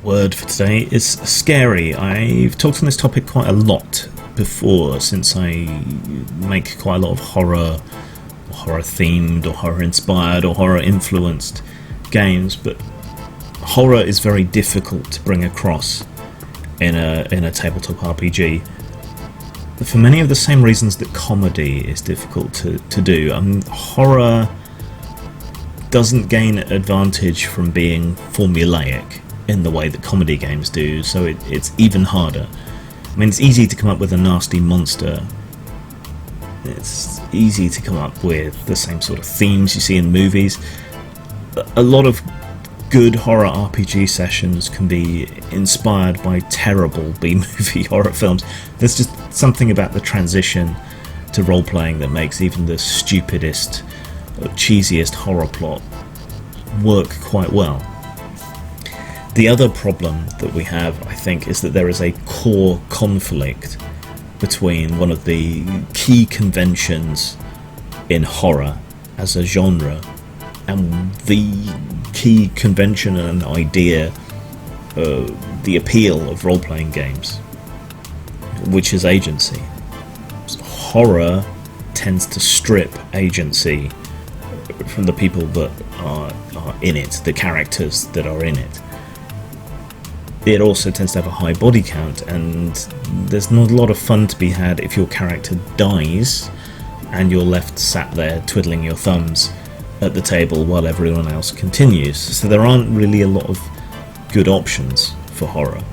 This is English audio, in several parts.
word for today is scary. I've talked on this topic quite a lot before, since I make quite a lot of horror themed or horror inspired or horror influenced games, but horror is very difficult to bring across in a tabletop RPG for many of the same reasons that comedy is difficult to do. Horror doesn't gain advantage from being formulaic in the way that comedy games do, so it's even harder. I mean, it's easy to come up with a nasty monster. It's easy to come up with the same sort of themes you see in movies. A lot of good horror RPG sessions can be inspired by terrible B-movie horror films. There's just something about the transition to role-playing that makes even the stupidest, cheesiest horror plot work quite well. The other problem that we have, I think, is that there is a core conflict between one of the key conventions in horror as a genre and the key convention and idea, the appeal of role-playing games, which is agency. Horror tends to strip agency from the people that are in it, the characters that are in it. It also tends to have a high body count, and there's not a lot of fun to be had if your character dies and you're left sat there twiddling your thumbs at the table while everyone else continues. So there aren't really a lot of good options for horror.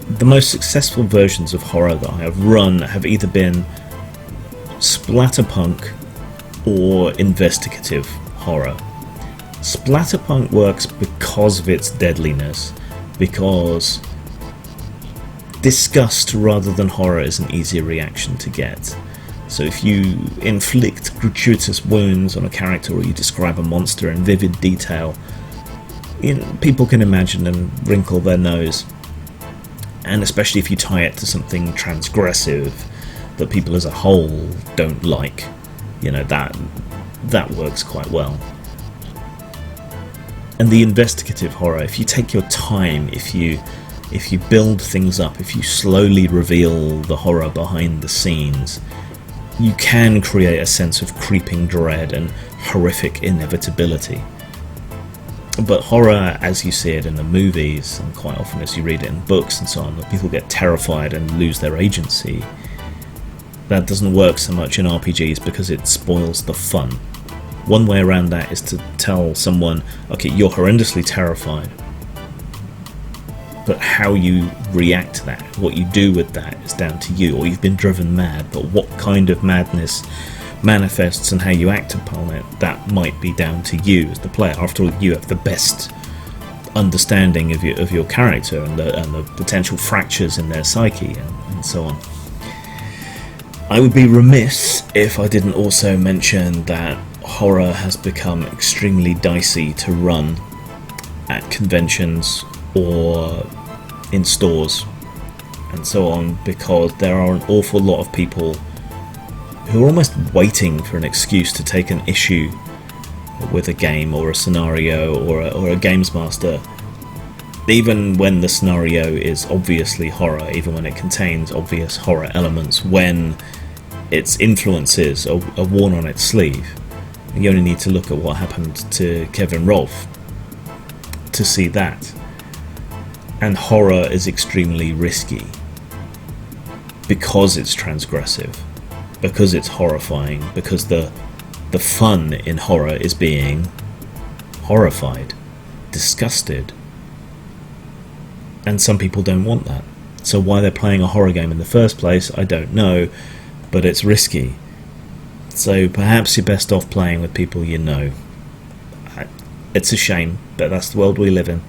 The most successful versions of horror that I have run have either been splatterpunk or investigative horror. Splatterpunk works because of its deadliness, because disgust rather than horror is an easier reaction to get. So if you inflict gratuitous wounds on a character or you describe a monster in vivid detail, people can imagine and wrinkle their nose. And especially if you tie it to something transgressive that people as a whole don't like, that works quite well. And the investigative horror, if you take your time, if you build things up, if you slowly reveal the horror behind the scenes, you can create a sense of creeping dread and horrific inevitability. But horror, as you see it in the movies, and quite often as you read it in books and so on, that people get terrified and lose their agency, that doesn't work so much in RPGs because it spoils the fun. One way around that is to tell someone, okay, you're horrendously terrified, but how you react to that, what you do with that, is down to you. Or you've been driven mad, but what kind of madness manifests and how you act upon it, that might be down to you as the player. After all, you have the best understanding of your character and the potential fractures in their psyche and so on. I would be remiss if I didn't also mention that horror has become extremely dicey to run at conventions or in stores and so on, because there are an awful lot of people who are almost waiting for an excuse to take an issue with a game or a scenario or a games master, even when the scenario is obviously horror, even when it contains obvious horror elements, when its influences are worn on its sleeve. You only need to look at what happened to Kevin Rolfe to see that. And horror is extremely risky because it's transgressive, because it's horrifying, because the fun in horror is being horrified, disgusted. And some people don't want that. So why they're playing a horror game in the first place, I don't know, but it's risky. So perhaps you're best off playing with people you know. It's a shame, but that's the world we live in.